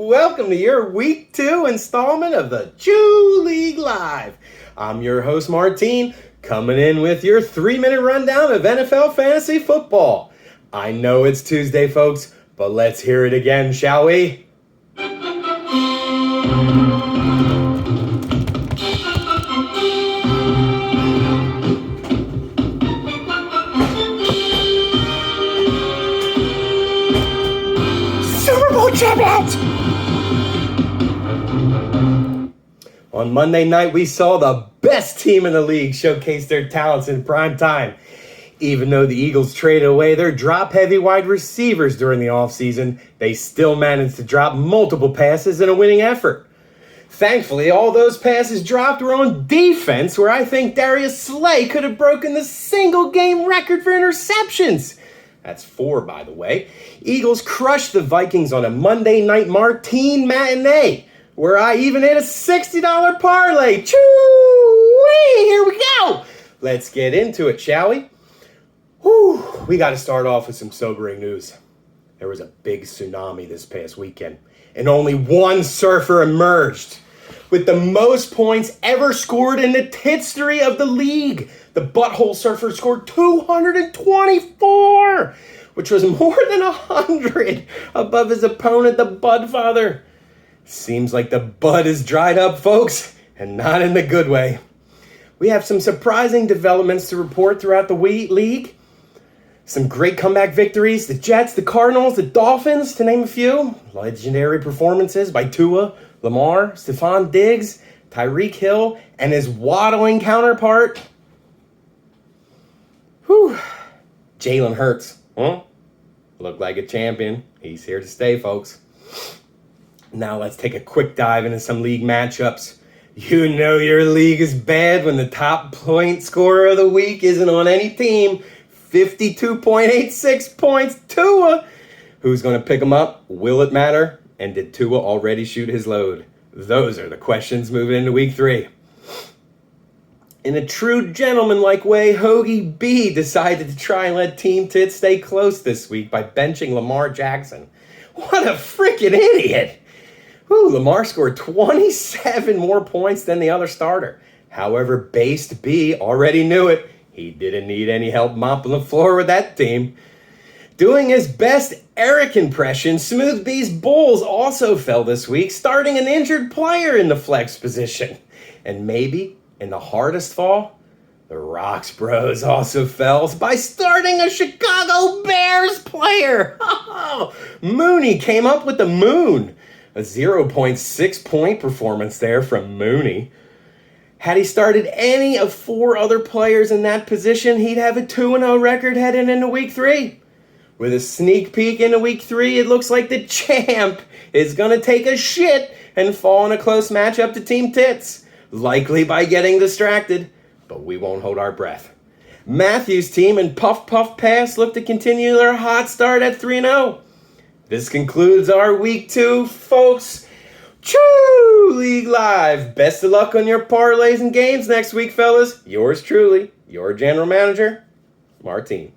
Welcome to your Week 2 installment of the Choo League Live. I'm your host, Martine, coming in with your 3-minute rundown of NFL fantasy football. I know it's Tuesday, folks, but let's hear it again, shall we? Super Bowl champions! On Monday night, we saw the best team in the league showcase their talents in prime time. Even though the Eagles traded away their drop-heavy wide receivers during the offseason, they still managed to drop multiple passes in a winning effort. Thankfully, all those passes dropped were on defense, where I think Darius Slay could have broken the single-game record for interceptions. That's 4, by the way. Eagles crushed the Vikings on a Monday night Martine matinee, where I even hit a $60 parlay. Choo-wee! Here we go! Let's get into it, shall we? Whew, we got to start off with some sobering news. There was a big tsunami this past weekend, and only one surfer emerged with the most points ever scored in the history of the league. The Butthole Surfer scored 224, which was more than 100 above his opponent, the Budfather. Seems like the bud is dried up, folks, and not in the good way. We have some surprising developments to report throughout the league. Some great comeback victories. The Jets, the Cardinals, the Dolphins, to name a few. Legendary performances by Tua, Lamar, Stephon Diggs, Tyreek Hill, and his waddling counterpart, Jalen Hurts. Looked like a champion. He's here to stay, folks. Now let's take a quick dive into some league matchups. You know your league is bad when the top point scorer of the week isn't on any team. 52.86 points, Tua. Who's going to pick him up? Will it matter? And did Tua already shoot his load? Those are the questions moving into week 3. In a true gentleman-like way, Hoagie B decided to try and let Team Tits stay close this week by benching Lamar Jackson. What a freaking idiot! Lamar scored 27 more points than the other starter. However, Based B already knew it. He didn't need any help mopping the floor with that team. Doing his best Eric impression, Smooth B's Bulls also fell this week, starting an injured player in the flex position. And maybe, in the hardest fall, the Rocks Bros also fell by starting a Chicago Bears player. Mooney came up with the moon. A 0.6 point performance there from Mooney. Had he started any of 4 other players in that position, he'd have a 2-0 record heading into week 3. With a sneak peek into week 3, it looks like the champ is going to take a shit and fall in a close matchup to Team Tits, likely by getting distracted, but we won't hold our breath. Matthew's team and Puff Puff Pass look to continue their hot start at 3-0. This concludes our week 2, folks. Choo League Live. Best of luck on your parlays and games next week, fellas. Yours truly, your general manager, Martine.